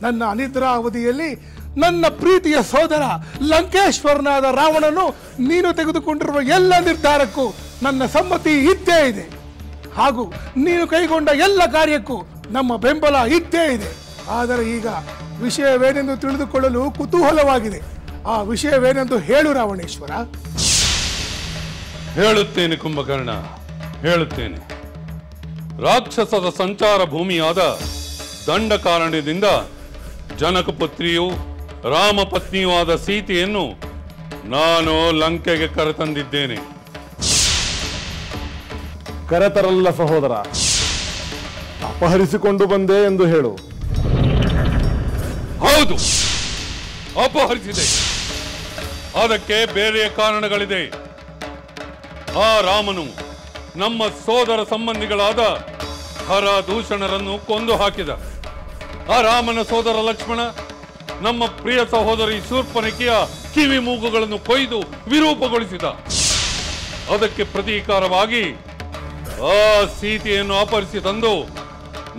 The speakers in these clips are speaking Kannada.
ನನ್ನ ಅನಿದ್ರಾ ಅವಧಿಯಲ್ಲಿ ನನ್ನ ಪ್ರೀತಿಯ ಸೋದರ ಲಂಕೇಶ್ವರನಾದ ರಾವಣನು ನೀನು ತೆಗೆದುಕೊಂಡಿರುವ ಎಲ್ಲ ನಿರ್ಧಾರಕ್ಕೂ ನನ್ನ ಸಮ್ಮತಿ ಇದ್ದೇ ಇದೆ. ಹಾಗೂ ನೀನು ಕೈಗೊಂಡ ಎಲ್ಲ ಕಾರ್ಯಕ್ಕೂ ನಮ್ಮ ಬೆಂಬಲ ಇದ್ದೇ ಇದೆ. ಆದರೆ ಈಗ ವಿಷಯವೇನೆಂದು ತಿಳಿದುಕೊಳ್ಳಲು ಕುತೂಹಲವಾಗಿದೆ. ಆ ವಿಷಯವೇನೆಂದು ಹೇಳು ರಾವಣೇಶ್ವರ. ಹೇಳುತ್ತೇನೆ ಕುಂಭಕರ್ಣ, ಹೇಳುತ್ತೇನೆ. ರಾಕ್ಷಸದ ಸಂಚಾರ ಭೂಮಿಯಾದ ದಂಡಕಾರಣ್ಯದಿಂದ ಜನಕಪುತ್ರಿಯು ರಾಮಪತ್ನಿಯೂ ಆದ ಸೀತೆಯನ್ನು ನಾನು ಲಂಕೆಗೆ ಕರೆತಂದಿದ್ದೇನೆ. ಕರೆತರಲ್ಲ ಸಹೋದರ, ಅಪಹರಿಸಿಕೊಂಡು ಬಂದೆ ಎಂದು ಹೇಳು. ಹೌದು, ಅಪಹರಿಸಿದೆ. ಅದಕ್ಕೆ ಬೇರೆ ಕಾರಣಗಳಿದೆ. ಆ ರಾಮನು ನಮ್ಮ ಸೋದರ ಸಂಬಂಧಿಗಳಾದ ಹರ ದೂಷಣರನ್ನು ಕೊಂದು ಹಾಕಿದ. ಆ ರಾಮನ ಸೋದರ ಲಕ್ಷ್ಮಣ ನಮ್ಮ ಪ್ರಿಯ ಸಹೋದರಿ ಶೂರ್ಪನಖಿಯ ಕಿವಿ ಮೂಗುಗಳನ್ನು ಕೊಯ್ದು ವಿರೂಪಗೊಳಿಸಿದ. ಅದಕ್ಕೆ ಪ್ರತೀಕಾರವಾಗಿ ಆ ಸೀತೆಯನ್ನು ಅಪಹರಿಸಿ ತಂದು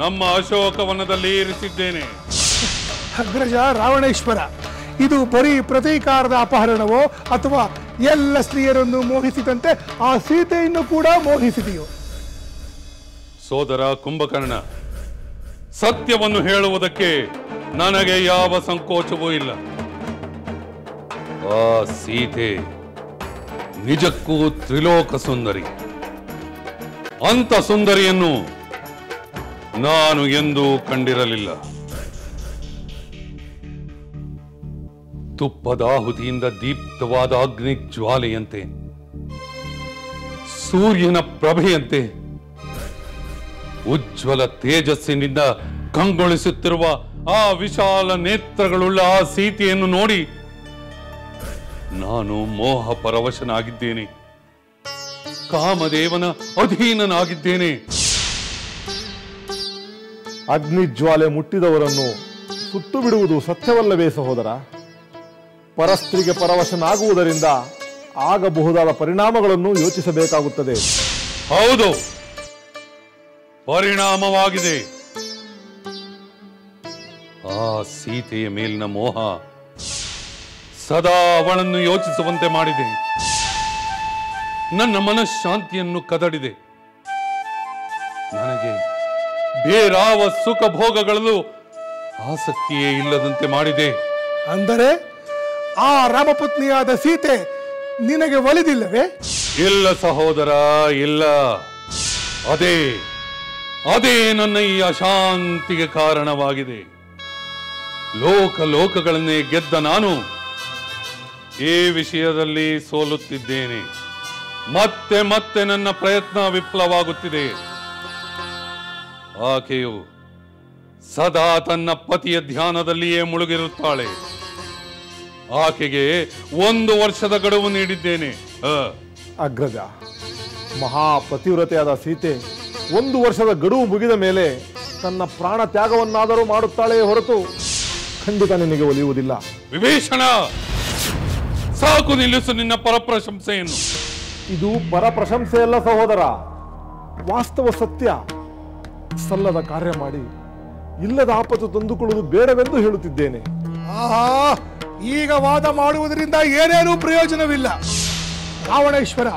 ನಮ್ಮ ಅಶೋಕವನದಲ್ಲಿ ಇರಿಸಿದ್ದೇನೆ. ಅಗ್ರಜ ರಾವಣೇಶ್ವರ, ಇದು ಬರೀ ಪ್ರತೀಕಾರದ ಅಪಹರಣವೋ ಅಥವಾ ಎಲ್ಲ ಸ್ತ್ರೀಯರನ್ನು ಮೋಹಿಸಿದಂತೆ ಆ ಸೀತೆಯನ್ನು ಕೂಡ ಮೋಹಿಸಿದೆಯೋ? ಸೋದರ ಕುಂಭಕರ್ಣ, ಸತ್ಯವನ್ನು ಹೇಳುವುದಕ್ಕೆ ನನಗೆ ಯಾವ ಸಂಕೋಚವೂ ಇಲ್ಲ. ಆ ಸೀತೆ ನಿಜಕ್ಕೂ ತ್ರಿಲೋಕ ಸುಂದರಿ. ಅಂತ ಸುಂದರಿಯನ್ನು ನಾನು ಎಂದೂ ಕಂಡಿರಲಿಲ್ಲ. ತುಪ್ಪದಾಹುತಿಯಿಂದ ದೀಪ್ತವಾದ ಅಗ್ನಿ ಜ್ವಾಲೆಯಂತೆ, ಸೂರ್ಯನ ಪ್ರಭೆಯಂತೆ, ಉಜ್ವಲ ತೇಜಸ್ಸಿನಿಂದ ಕಂಗೊಳಿಸುತ್ತಿರುವ ಆ ವಿಶಾಲ ನೇತ್ರಗಳುಳ್ಳ ಆ ಸೀತೆಯನ್ನು ನೋಡಿ ನಾನು ಮೋಹ ಪರವಶನಾಗಿದ್ದೇನೆ. ಕಾಮದೇವನ ಅಧೀನನಾಗಿದ್ದೇನೆ. ಅಗ್ನಿ ಜ್ವಾಲೆ ಮುಟ್ಟಿದವರನ್ನು ಸುಟ್ಟು ಬಿಡುವುದು ಸತ್ಯವಲ್ಲವೇ ಸಹೋದರ? ಪರಸ್ತ್ರೀಗೆ ಪರವಶನಾಗುವುದರಿಂದ ಆಗಬಹುದಾದ ಪರಿಣಾಮಗಳನ್ನು ಯೋಚಿಸಬೇಕಾಗುತ್ತದೆ. ಹೌದು, ಪರಿಣಾಮವಾಗಿದೆ. ಆ ಸೀತೆಯ ಮೇಲಿನ ಮೋಹ ಸದಾ ಅವಳನ್ನು ಯೋಚಿಸುವಂತೆ ಮಾಡಿದೆ. ನನ್ನ ಮನಃಶಾಂತಿಯನ್ನು ಕದಡಿದೆ. ನನಗೆ ಬೇರಾವ ಸುಖ ಭೋಗಗಳಲ್ಲೂ ಆಸಕ್ತಿಯೇ ಇಲ್ಲದಂತೆ ಮಾಡಿದೆ. ಅಂದರೆ ಆ ರಾಮಪತ್ನಿಯಾದ ಸೀತೆ ನಿನಗೆ ಒಲಿದಿಲ್ಲವೇ? ಇಲ್ಲ ಸಹೋದರ, ಇಲ್ಲ. ಅದೇ ನನ್ನ ಈ ಅಶಾಂತಿಗೆ ಕಾರಣವಾಗಿದೆ. ಲೋಕಗಳನ್ನೇ ಗೆದ್ದ ನಾನು ಈ ವಿಷಯದಲ್ಲಿ ಸೋಲುತ್ತಿದ್ದೇನೆ. ಮತ್ತೆ ನನ್ನ ಪ್ರಯತ್ನ ವಿಫಲವಾಗುತ್ತಿದೆ. ಆಕೆಯು ಸದಾ ತನ್ನ ಪತಿಯ ಧ್ಯಾನದಲ್ಲಿಯೇ ಮುಳುಗಿರುತ್ತಾಳೆ. ಆಕೆಗೆ 1 ವರ್ಷದ ಗಡುವು ನೀಡಿದ್ದೇನೆ. ಅಗ್ರಜ, ಮಹಾಪತಿವ್ರತೆಯಾದ ಸೀತೆ 1 ವರ್ಷದ ಗಡುವು ಮುಗಿದ ಮೇಲೆ ತನ್ನ ಪ್ರಾಣ ತ್ಯಾಗವನ್ನಾದರೂ ಮಾಡುತ್ತಾಳೆಯೇ ಹೊರತು ಖಂಡಿತ ನಿನಗೆ ಒಲಿಯುವುದಿಲ್ಲ. ವಿಭೀಷಣ, ಸಾಕು ನಿಲ್ಲಿಸು ನಿನ್ನ ಪರಪ್ರಶಂಸೆಯನ್ನು. ಇದು ಪರಪ್ರಶಂಸೆಯಲ್ಲ ಸಹೋದರ, ವಾಸ್ತವ ಸತ್ಯ. ಸಲ್ಲದ ಕಾರ್ಯ ಮಾಡಿ ಇಲ್ಲದ ಆಪತ್ತು ತಂದುಕೊಳ್ಳುವುದು ಬೇಡವೆಂದು ಹೇಳುತ್ತಿದ್ದೇನೆ. ಈಗ ವಾದ ಮಾಡುವುದರಿಂದ ಏನೇನೂ ಪ್ರಯೋಜನವಿಲ್ಲ. ರಾವಣೇಶ್ವರ,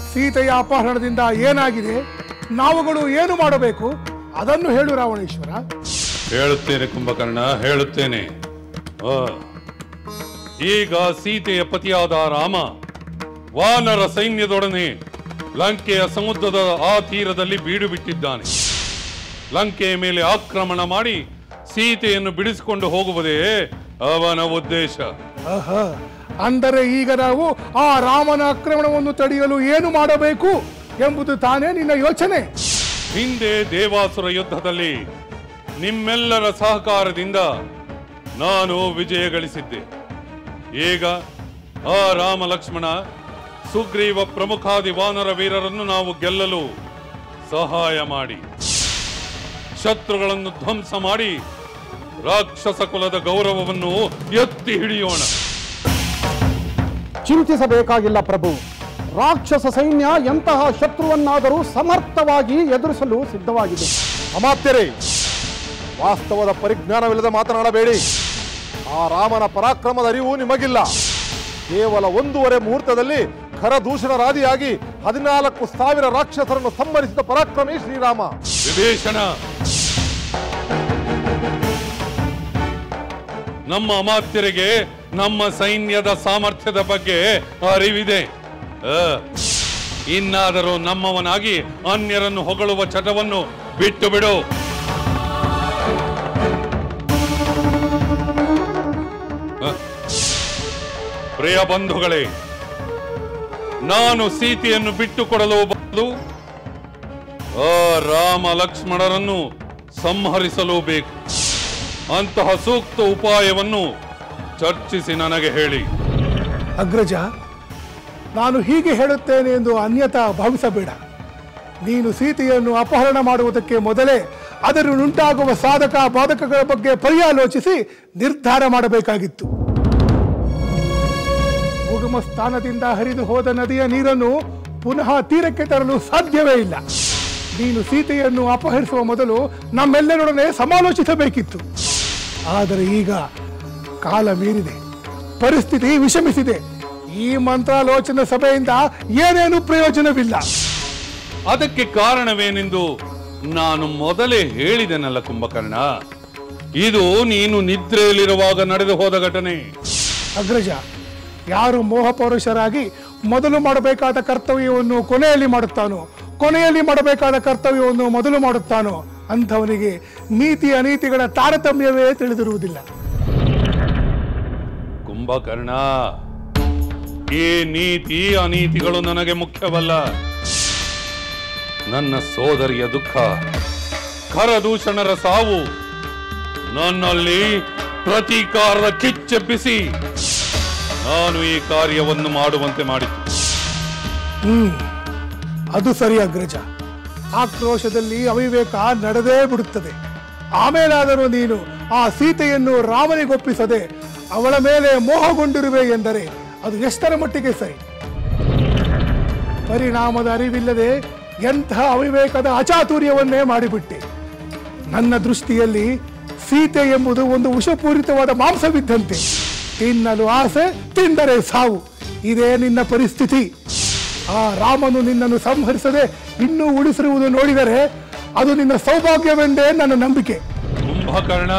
ಸೀತೆಯ ಅಪಹರಣದಿಂದ ಏನಾಗಿದೆ, ನಾವುಗಳು ಏನು ಮಾಡಬೇಕು ಅದನ್ನು ಹೇಳು ರಾವಣೇಶ್ವರ. ಹೇಳುತ್ತೇನೆ ಕುಂಭಕರ್ಣ, ಹೇಳುತ್ತೇನೆ. ಈಗ ಸೀತೆಯ ಪತಿಯಾದ ರಾಮ ವಾನರ ಸೈನ್ಯದೊಡನೆ ಲಂಕೆಯ ಸಮುದ್ರದ ಆ ತೀರದಲ್ಲಿ ಬೀಡು ಬಿಟ್ಟಿದ್ದಾನೆ. ಲಂಕೆಯ ಮೇಲೆ ಆಕ್ರಮಣ ಮಾಡಿ ಸೀತೆಯನ್ನು ಬಿಡಿಸಿಕೊಂಡು ಹೋಗುವುದೇ ಅವನ ಉದ್ದೇಶ. ಅಂದರೆ ಈಗ ನಾವು ಆ ರಾಮನ ಆಕ್ರಮಣವನ್ನು ತಡೆಯಲು ಏನು ಮಾಡಬೇಕು ಎಂಬುದು ತಾನೇ ನಿನ್ನ ಯೋಚನೆ? ಹಿಂದೆ ದೇವಾಸುರ ಯುದ್ಧದಲ್ಲಿ ನಿಮ್ಮೆಲ್ಲರ ಸಹಕಾರದಿಂದ ನಾನು ವಿಜಯ ಗಳಿಸಿದ್ದೆ. ಈಗ ಆ ರಾಮ ಲಕ್ಷ್ಮಣ ಸುಗ್ರೀವ ಪ್ರಮುಖಾದಿ ವಾನರ ವೀರರನ್ನು ನಾವು ಗೆಲ್ಲಲು ಸಹಾಯ ಮಾಡಿ ಶತ್ರುಗಳನ್ನು ಧ್ವಂಸ ಮಾಡಿ ರಾಕ್ಷಸ ಕುಲದ ಗೌರವವನ್ನು ಎತ್ತಿ ಹಿಡಿಯೋಣ. ಚಿಂತಿಸಬೇಕಾಗಿಲ್ಲ ಪ್ರಭು. ರಾಕ್ಷಸ ಸೈನ್ಯ ಎಂತಹ ಶತ್ರುವನ್ನಾದರೂ ಸಮರ್ಥವಾಗಿ ಎದುರಿಸಲು ಸಿದ್ಧವಾಗಿದೆ. ಅಮಾತ್ಯರೇ, ವಾಸ್ತವದ ಪರಿಜ್ಞಾನವಿಲ್ಲದೆ ಮಾತನಾಡಬೇಡಿ. ಆ ರಾಮನ ಪರಾಕ್ರಮದ ಅರಿವು ನಿಮಗಿಲ್ಲ. ಕೇವಲ 1.5 ಮುಹೂರ್ತದಲ್ಲಿ ಖರದೂಷಣರಾದಿಯಾಗಿ 14,000 ರಾಕ್ಷಸರನ್ನು ಸಂಹರಿಸಿದ ಪರಾಕ್ರಮಿ ಶ್ರೀರಾಮ. ವಿಭೀಷಣ, ನಮ್ಮ ಅಮಾತ್ಯರಿಗೆ ನಮ್ಮ ಸೈನ್ಯದ ಸಾಮರ್ಥ್ಯದ ಬಗ್ಗೆ ಅರಿವಿದೆ. ಇನ್ನಾದರೂ ನಮ್ಮವನಾಗಿ ಅನ್ಯರನ್ನು ಹೊಗಳುವ ಚಟವನ್ನು ಬಿಟ್ಟು ಬಿಡು. ಪ್ರಿಯ ಬಂಧುಗಳೇ, ನಾನು ಸೀತೆಯನ್ನು ಬಿಟ್ಟುಕೊಡಲು ಬದಲು ಆ ರಾಮ ಲಕ್ಷ್ಮಣರನ್ನು ಸಂಹರಿಸಲು ಬೇಕು. ಅಂತಹ ಸೂಕ್ತ ಉಪಾಯವನ್ನು ಚರ್ಚಿಸಿ ನನಗೆ ಹೇಳಿ. ಅಗ್ರಜ, ನಾನು ಹೀಗೆ ಹೇಳುತ್ತೇನೆ ಎಂದು ಅನ್ಯತಾ ಭಾವಿಸಬೇಡ. ನೀನು ಸೀತೆಯನ್ನು ಅಪಹರಣ ಮಾಡುವುದಕ್ಕೆ ಮೊದಲೇ ಅದರನ್ನುಂಟಾಗುವ ಸಾಧಕ ಬಾಧಕಗಳ ಬಗ್ಗೆ ಪರ್ಯಾಲೋಚಿಸಿ ನಿರ್ಧಾರ ಮಾಡಬೇಕಾಗಿತ್ತು. ಉಗಮ ಸ್ಥಾನದಿಂದ ಹರಿದು ಹೋದ ನದಿಯ ನೀರನ್ನು ಪುನಃ ತೀರಕ್ಕೆ ತರಲು ಸಾಧ್ಯವೇ ಇಲ್ಲ. ನೀನು ಸೀತೆಯನ್ನು ಅಪಹರಿಸುವ ಮೊದಲು ನಮ್ಮೆಲ್ಲರೊಡನೆ ಸಮಾಲೋಚಿಸಬೇಕಿತ್ತು. ಆದರೆ ಈಗ ಕಾಲ ಮೀರಿದೆ, ಪರಿಸ್ಥಿತಿ ವಿಷಮಿಸಿದೆ. ಈ ಮಂತ್ರಾಲೋಚನಾ ಸಭೆಯಿಂದ ಏನೇನು ಪ್ರಯೋಜನವಿಲ್ಲ. ಅದಕ್ಕೆ ಕಾರಣವೇನೆಂದು ನಾನು ಮೊದಲೇ ಹೇಳಿದೆನಲ್ಲ ಕುಂಭಕರ್ಣ. ಇದು ನೀನು ನಿದ್ರೆಯಲ್ಲಿರುವಾಗ ನಡೆದು ಹೋದ ಘಟನೆ. ಅಗ್ರಜ, ಯಾರು ಮೋಹಪೌರುಷರಾಗಿ ಮೊದಲು ಮಾಡಬೇಕಾದ ಕರ್ತವ್ಯವನ್ನು ಕೊನೆಯಲ್ಲಿ ಮಾಡುತ್ತಾನೋ, ಕೊನೆಯಲ್ಲಿ ಮಾಡಬೇಕಾದ ಕರ್ತವ್ಯವನ್ನು ಮೊದಲು ಮಾಡುತ್ತಾನೋ ಅಂಥವನಿಗೆ ನೀತಿ ಅನೀತಿಗಳ ತಾರತಮ್ಯವೇ ತಿಳಿದಿರುವುದಿಲ್ಲ. ಕುಂಭಕರ್ಣ, ಈ ನೀತಿ ಅನೀತಿಗಳು ನನಗೆ ಮುಖ್ಯವಲ್ಲ. ನನ್ನ ಸೋದರಿಯ ದುಃಖ, ಖರದೂಷಣರ ಸಾವು ನನ್ನಲ್ಲಿ ಪ್ರತೀಕಾರದ ಕಿಚ್ಚೆಬ್ಬಿಸಿ ನಾನು ಈ ಕಾರ್ಯವನ್ನು ಮಾಡುವಂತೆ ಮಾಡಿತು. ಅದು ಸರಿ ಅಗ್ರಜ. ಆಕ್ರೋಶದಲ್ಲಿ ಅವಿವೇಕ ನಡೆದೇ ಬಿಡುತ್ತದೆ. ಆಮೇಲಾದರೂ ನೀನು ಆ ಸೀತೆಯನ್ನು ರಾಮನಿಗೊಪ್ಪಿಸದೆ ಅವಳ ಮೇಲೆ ಮೋಹಗೊಂಡಿರುವೆ ಎಂದರೆ ಅದು ಎಷ್ಟರ ಮಟ್ಟಿಗೆ ಸರಿ? ಪರಿಣಾಮದ ಅರಿವಿಲ್ಲದೆ ಎಂಥ ಅವಿವೇಕದ ಅಚಾತುರ್ಯವನ್ನೇ ಮಾಡಿಬಿಟ್ಟೆ. ನನ್ನ ದೃಷ್ಟಿಯಲ್ಲಿ ಸೀತೆ ಎಂಬುದು ಒಂದು ವಿಷಪೂರಿತವಾದ ಮಾಂಸವಿದ್ದಂತೆ. ತಿನ್ನಲು ಆಸೆ, ತಿಂದರೆ ಸಾವು. ಇದೇ ನಿನ್ನ ಪರಿಸ್ಥಿತಿ. ಆ ರಾಮನು ನಿನ್ನನ್ನು ಸಂಹರಿಸದೆ ಇನ್ನೂ ಉಳಿಸಿರುವುದು ನೋಡಿದರೆ ಅದು ನಿನ್ನ ಸೌಭಾಗ್ಯವೆಂದೇ ನನ್ನ ನಂಬಿಕೆ. ಕುಂಭಕರ್ಣ,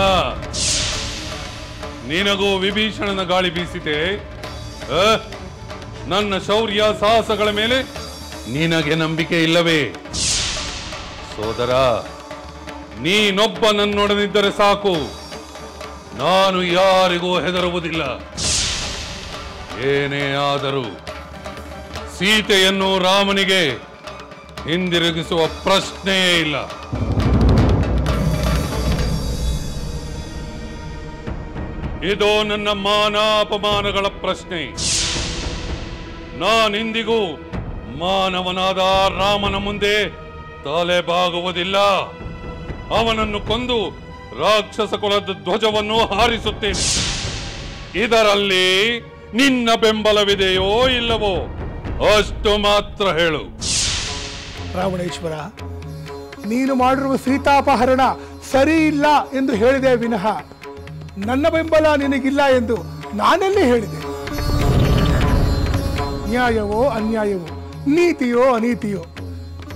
ನಿನಗೂ ವಿಭೀಷಣನ ಗಾಳಿ ಬೀಸಿದೆ. ನನ್ನ ಶೌರ್ಯ ಸಾಹಸಗಳ ಮೇಲೆ ನಿನಗೆ ನಂಬಿಕೆ ಇಲ್ಲವೇ? ಸೋದರ, ನೀನೊಬ್ಬ ನನ್ನೊಡನಿದ್ದರೆ ಸಾಕು. ನಾನು ಯಾರಿಗೂ ಹೆದರುವುದಿಲ್ಲ. ಏನೇ ಆದರೂ ಸೀತೆಯನ್ನು ರಾಮನಿಗೆ ಹಿಂದಿರುಗಿಸುವ ಪ್ರಶ್ನೆಯೇ ಇಲ್ಲ. ಇದು ನನ್ನ ಮಾನ ಅಪಮಾನಗಳ ಪ್ರಶ್ನೆ. ನಾನಿಂದಿಗೂ ಮಾನವನಾದ ರಾಮನ ಮುಂದೆ ತಲೆ ಬಾಗುವುದಿಲ್ಲ. ಅವನನ್ನು ಕೊಂದು ರಾಕ್ಷಸ ಕುಲದ ಧ್ವಜವನ್ನು ಹಾರಿಸುತ್ತೇನೆ. ಇದರಲ್ಲಿ ನಿನ್ನ ಬೆಂಬಲವಿದೆಯೋ ಇಲ್ಲವೋ ಅಷ್ಟು ಮಾತ್ರ ಹೇಳು. ರಾವಣೇಶ್ವರ, ನೀನು ಮಾಡಿರುವ ಸೀತಾಪಹರಣ ಸರಿ ಇಲ್ಲ ಎಂದು ಹೇಳಿದೆ ವಿನಃ ನನ್ನ ಬೆಂಬಲ ನಿನಗಿಲ್ಲ ಎಂದು ನಾನೆಲ್ಲಿ ಹೇಳಿದೆ? ನ್ಯಾಯವೋ ಅನ್ಯಾಯವೋ, ನೀತಿಯೋ ಅನೀತಿಯೋ,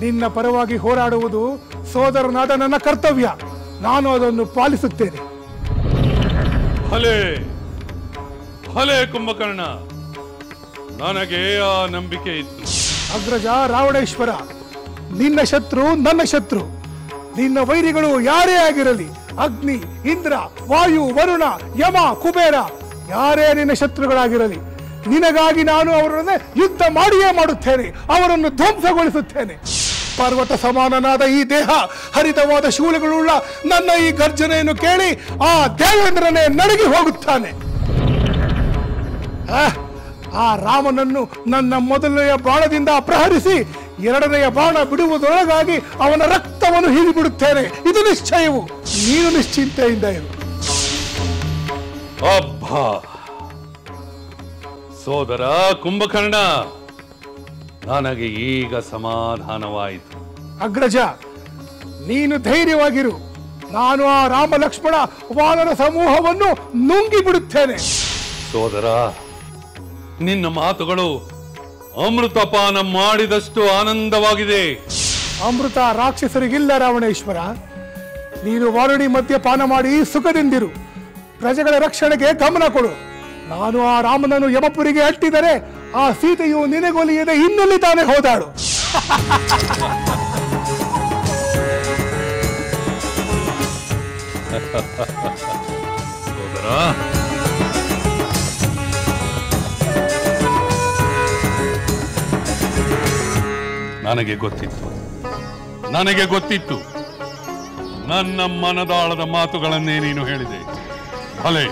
ನಿನ್ನ ಪರವಾಗಿ ಹೋರಾಡುವುದು ಸೋದರನಾದ ನನ್ನ ಕರ್ತವ್ಯ. ನಾನು ಅದನ್ನು ಪಾಲಿಸುತ್ತೇನೆ. ಭಲೆ ಭಲೆ ಕುಂಭಕರ್ಣ, ನನಗೆ ಆ ನಂಬಿಕೆ ಇತ್ತು. ಅಗ್ರಜ ರಾವಣೇಶ್ವರ, ನಿನ್ನ ಶತ್ರು ನನ್ನ ಶತ್ರು. ನಿನ್ನ ವೈರಿಗಳು ಯಾರೇ ಆಗಿರಲಿ, ಅಗ್ನಿ, ಇಂದ್ರ, ವಾಯು, ವರುಣ, ಯಮ, ಕುಬೇರ, ಯಾರೇ ನಿನ್ನ ಶತ್ರುಗಳಾಗಿರಲಿ, ನಿನಗಾಗಿ ನಾನು ಅವರನ್ನು ಯುದ್ಧ ಮಾಡಿಯೇ ಮಾಡುತ್ತೇನೆ. ಅವರನ್ನು ಧ್ವಂಸಗೊಳಿಸುತ್ತೇನೆ. ಪರ್ವತ ಸಮಾನನಾದ ಈ ದೇಹ, ಹರಿತವಾದ ಶೂಲಗಳುಳ್ಳ ನನ್ನ ಈ ಗರ್ಜನೆಯನ್ನು ಕೇಳಿ ಆ ದೇವೇಂದ್ರನೇ ನಡಗಿ ಹೋಗುತ್ತಾನೆ. ಆ ರಾಮನನ್ನು ನನ್ನ ಮೊದಲನೆಯ ಬಾಣದಿಂದ ಅಪಹರಿಸಿ ಎರಡನೆಯ ಬಾಣ ಬಿಡುವುದರೊಳಗಾಗಿ ಅವನ ರಕ್ತವನ್ನು ಹೀರಿಬಿಡುತ್ತೇನೆ. ಇದು ನಿಶ್ಚಯವು. ನೀನು ನಿಶ್ಚಿಂತೆಯಿಂದ ಇರು. ಅಬ್ಬಾ ಸೋದರ ಕುಂಭಕರ್ಣ, ನನಗೆ ಈಗ ಸಮಾಧಾನವಾಯಿತು. ಅಗ್ರಜ, ನೀನು ಧೈರ್ಯವಾಗಿರು. ನಾನು ಆ ರಾಮ ಲಕ್ಷ್ಮಣ ವಾನರ ಸಮೂಹವನ್ನು ನುಂಗಿ ಬಿಡುತ್ತೇನೆ. ಸೋದರ, ನಿನ್ನ ಮಾತುಗಳು ಅಮೃತಪಾನ ಮಾಡಿದಷ್ಟು ಆನಂದವಾಗಿದೆ. ಅಮೃತ ರಾಕ್ಷಸರಿಗಿಲ್ಲ ರಾವಣೇಶ್ವರ. ನೀನು ವಾರುಣಿ ಮದ್ಯಪಾನ ಮಾಡಿ ಸುಖದಿಂದಿರು. ಪ್ರಜೆಗಳ ರಕ್ಷಣೆಗೆ ಗಮನ ಕೊಡು. ನಾನು ಆ ರಾಮನನ್ನು ಯಮಪುರಿಗೆ ಅಟ್ಟಿದರೆ ಆ ಸೀತೆಯು ನಿನಗೊಲಿಯದೆ ಇನ್ನೆಲ್ಲಿ ತಾನೇ ಹೋದಾಳು. ಸೋದರ, ನನಗೆ ಗೊತ್ತಿತ್ತು ನನ್ನ ಮನದಾಳದ ಮಾತುಗಳನ್ನೇ ನೀನು ಹೇಳಿದೆ. ಭಲೆ,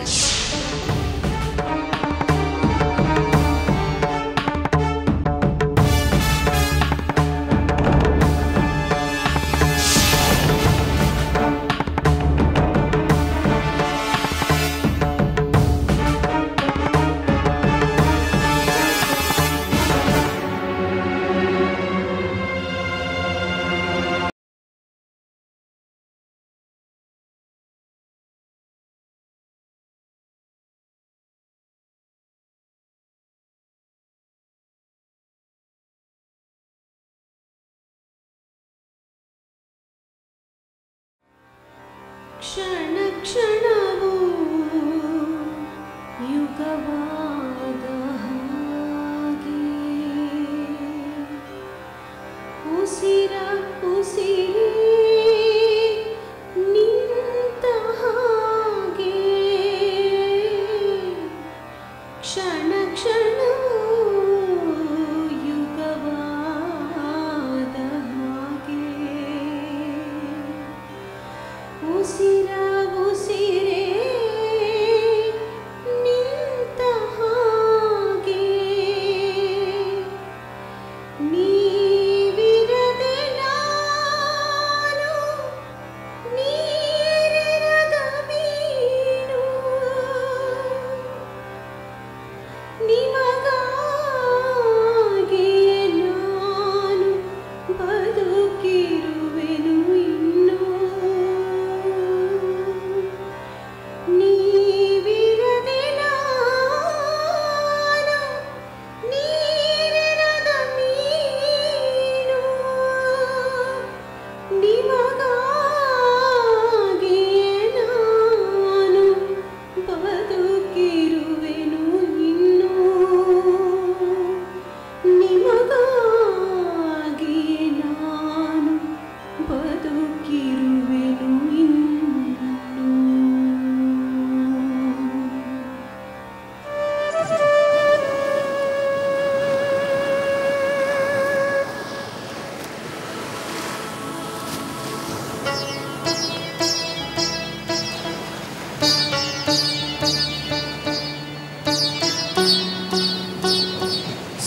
ಕ್ಷಣ ಕ್ಷಣವೂ ಯುಗವಾದ ಹಾಗೆ ಉಸಿರ ಉಸಿರೇ ನಿಂತ ಹಾಗೆ ಕ್ಷಣ ಕ್ಷಣವೂ ಯುಗವಾದ ಹಾಗೆ ಉಸಿರ ಉಸಿರೇ ನಿಂತ ಹಾಗೆ ನೀವಿರದೆ ನಾನು ನೀರಿರದ ಮೀನು ನಿಮಗಾಗಿ ನಾನು ಬದುಕಿರುವೆನು ಇನ್ನೂ ನೀವಿರದೆ ನಾನು ನೀರಿರದ ಮೀನು ನಿಮಗಾಗಿ ನಾನು ಬದುಕಿರುವೆನು ಇನ್ನೂ ನಿಮಗಾಗಿ ನಾನು ಬದುಕಿರುವೆನು ಇನ್ನೂ.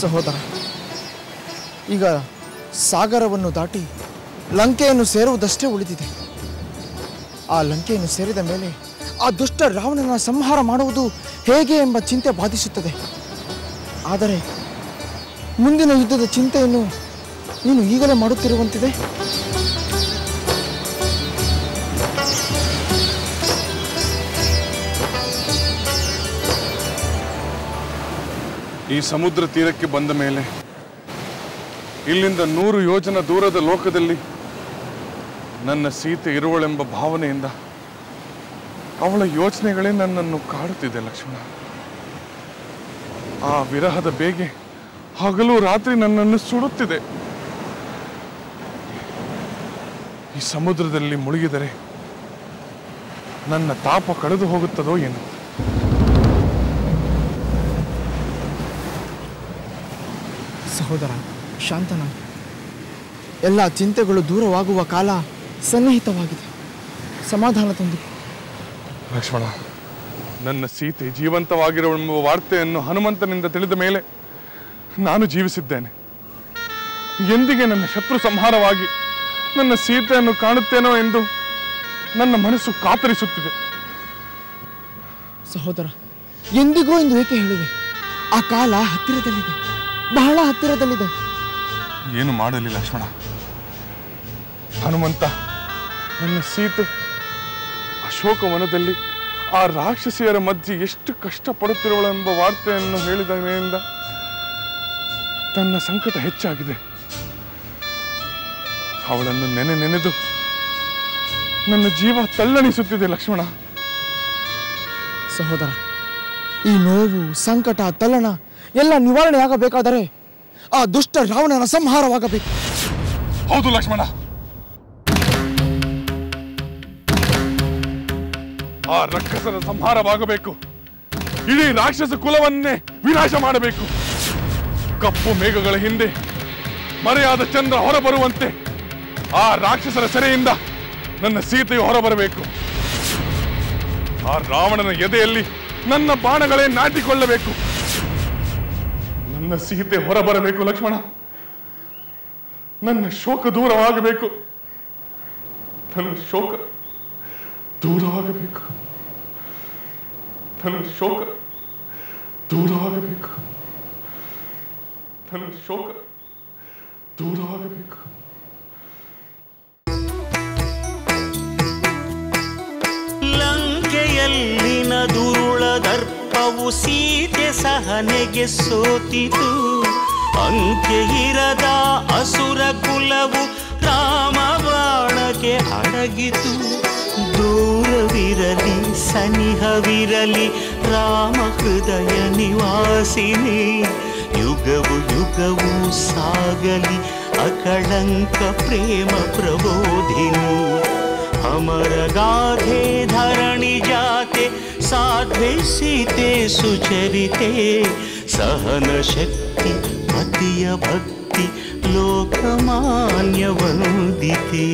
ಸಹೋದರ, ಈಗ ಸಾಗರವನ್ನು ದಾಟಿ ಲಂಕೆಯನ್ನು ಸೇರುವುದಷ್ಟೇ ಉಳಿದಿದೆ. ಆ ಲಂಕೆಯನ್ನು ಸೇರಿದ ಮೇಲೆ ಆ ದುಷ್ಟ ರಾವಣನ ಸಂಹಾರ ಮಾಡುವುದು ಹೇಗೆ ಎಂಬ ಚಿಂತೆ ಬಾಧಿಸುತ್ತದೆ. ಆದರೆ ಮುಂದಿನ ಯುದ್ಧದ ಚಿಂತೆಯನ್ನು ನೀನು ಈಗಲೇ ಮಾಡುತ್ತಿರುವಂತಿದೆ. ಈ ಸಮುದ್ರ ತೀರಕ್ಕೆ ಬಂದ ಮೇಲೆ ಇಲ್ಲಿಂದ 100 ಯೋಜನ ದೂರದ ಲೋಕದಲ್ಲಿ ನನ್ನ ಸೀತೆ ಇರುವಳೆಂಬ ಭಾವನೆಯಿಂದ ಅವಳ ಯೋಚನೆಗಳೇ ನನ್ನನ್ನು ಕಾಡುತ್ತಿದೆ ಲಕ್ಷ್ಮಣ. ಆ ವಿರಹದ ಬೇಗೆ ಹಗಲು ರಾತ್ರಿ ನನ್ನನ್ನು ಸುಡುತ್ತಿದೆ. ಈ ಸಮುದ್ರದಲ್ಲಿ ಮುಳುಗಿದರೆ ನನ್ನ ತಾಪ ಕಳೆದು ಹೋಗುತ್ತದೋ ಏನು? ಸಹೋದರ, ಶಾಂತನ. ಎಲ್ಲ ಚಿಂತೆಗಳು ದೂರವಾಗುವ ಕಾಲ ಸನ್ನಿಹಿತವಾಗಿದೆ. ಸಮಾಧಾನ ತಂದು. ಲಕ್ಷ್ಮಣ, ನನ್ನ ಸೀತೆ ಜೀವಂತವಾಗಿರುವ ವಾರ್ತೆಯನ್ನು ಹನುಮಂತನಿಂದ ತಿಳಿದ ಮೇಲೆ ನಾನು ಜೀವಿಸಿದ್ದೇನೆ. ಎಂದಿಗೆ ನನ್ನ ಶತ್ರು ಸಂಹಾರವಾಗಿ ನನ್ನ ಸೀತೆಯನ್ನು ಕಾಣುತ್ತೇನೋ ಎಂದು ನನ್ನ ಮನಸ್ಸು ಕಾತರಿಸುತ್ತಿದೆ. ಸಹೋದರ, ಎಂದಿಗೂ ಎಂದು ಏಕೆ ಹೇಳಿದೆ? ಆ ಕಾಲ ಹತ್ತಿರದಲ್ಲಿದೆ, ಬಹಳ ಹತ್ತಿರದಲ್ಲಿದೆ. ಏನು ಮಾಡಲಿ ಲಕ್ಷ್ಮಣ? ಹನುಮಂತ ನನ್ನ ಸೀತೆ ಅಶೋಕವನದಲ್ಲಿ ಆ ರಾಕ್ಷಸಿಯರ ಮಧ್ಯೆ ಎಷ್ಟು ಕಷ್ಟಪಡುತ್ತಿರುವಳೆಂಬ ವಾರ್ತೆಯನ್ನು ಹೇಳಿದ ಮೇಲಿಂದ ತನ್ನ ಸಂಕಟ ಹೆಚ್ಚಾಗಿದೆ. ಅವಳನ್ನು ನೆನೆದು ನನ್ನ ಜೀವ ತಲ್ಲಣಿಸುತ್ತಿದೆ ಲಕ್ಷ್ಮಣ. ಸಹೋದರ, ಈ ನೋವು, ಸಂಕಟ, ತಲ್ಲಣ ಎಲ್ಲ ನಿವಾರಣೆಯಾಗಬೇಕಾದರೆ ಆ ದುಷ್ಟ ರಾವಣನ ಸಂಹಾರವಾಗಬೇಕು. ಹೌದು ಲಕ್ಷ್ಮಣ, ಆ ರಕ್ಕಸರ ಸಂಹಾರವಾಗಬೇಕು. ಇಡೀ ರಾಕ್ಷಸ ಕುಲವನ್ನೇ ವಿನಾಶ ಮಾಡಬೇಕು. ಕಪ್ಪು ಮೇಘಗಳ ಹಿಂದೆ ಮರೆಯಾದ ಚಂದ್ರ ಹೊರಬರುವಂತೆ ಆ ರಾಕ್ಷಸರ ಸೆರೆಯಿಂದ ನನ್ನ ಸೀತೆಯು ಹೊರಬರಬೇಕು. ಆ ರಾವಣನ ಎದೆಯಲ್ಲಿ ನನ್ನ ಬಾಣಗಳೇ ನಾಟಿಕೊಳ್ಳಬೇಕು. ನನ್ನ ಸೀತೆ ಹೊರಬರಬೇಕು ಲಕ್ಷ್ಮಣ. ನನ್ನ ಶೋಕ ದೂರವಾಗಬೇಕು. ನನ್ನ ಶೋಕ ದೂರವಾಗಬೇಕು. ನನ್ನ ಶೋಕ ದೂರವಾಗಬೇಕು. ನನ್ನ ಶೋಕ ದೂರವಾಗಬೇಕು. ಲಂಕೆಯಲ್ಲಿನ ದುರುಳ ದರ್ಪವು ಸೀತೆ ಸಹನೆಗೆ ಸೋತಿತು. ಅಂಕೆ ಇರದ ಅಸುರ ಕುಲವು ರಾಮ ಬಾಣಕ್ಕೆ ಅಡಗಿತು. ದೂರವಿರಲಿ ಸನಿಹವಿರಲಿ ರಾಮ ಹೃದಯ ನಿವಾಸಿನಿ. ಯುಗವು ಯುಗವು ಸಾಗಲಿ ಅಕಳಂಕ ಪ್ರೇಮ ಪ್ರಬೋಧಿನಿ. ಅಮರ ಗಾಧೆ ಧರಣಿ ಜಾತೆ ಸಾಧ್ವೆ ಸೀತೆ ಸುಚರಿತೆ. ಸಹನ ಶಕ್ತಿ ಪತಿಯ ಭಕ್ತಿ ಲೋಕಮಾನ್ಯ ವಂದಿತೆ.